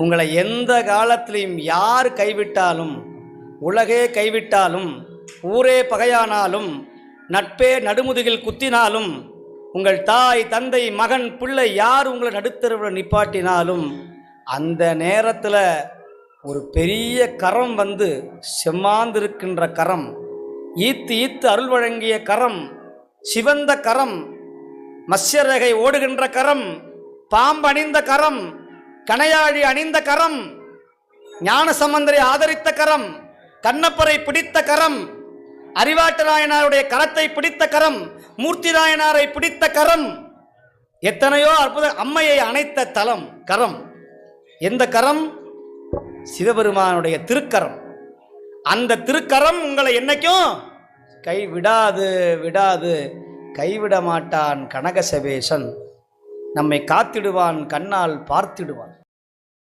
உங்களை எந்த காலத்திலையும் யார் கைவிட்டாலும், உலகே கைவிட்டாலும், ஊரே பகையானாலும், நட்பே நடுமுதுகில் குத்தினாலும், உங்கள் தாய் தந்தை மகன் பிள்ளை யார் உங்களை நடுத்தருவில் நிப்பாட்டினாலும், அந்த நேரத்தில் ஒரு பெரிய கரம் வந்து, செம்மாந்திருக்கின்ற கரம், ஈத்து ஈத்து அருள் வழங்கிய கரம், சிவந்த கரம், மத்ஸ்யரேகை ஓடுகின்ற கரம், பாம்பு அணிந்த கரம், கணையாழி அணிந்த கரம், ஞான சம்பந்தரை ஆதரித்த கரம், கண்ணப்பரை பிடித்த கரம், அறிவாட்டு நாயனாருடைய கரத்தை பிடித்த கரம், மூர்த்தி நாயனாரை பிடித்த கரம், எத்தனையோ அற்புத அம்மையை அணைத்த தலம் கரம். எந்த கரம்? சிவபெருமானுடைய திருக்கரம். அந்த திருக்கரம் உங்களை என்னைக்கும் கைவிடாது விடாது. கைவிட மாட்டான் கனகசபேசன், நம்மை காத்திடுவான், கண்ணால் பார்த்திடுவான்.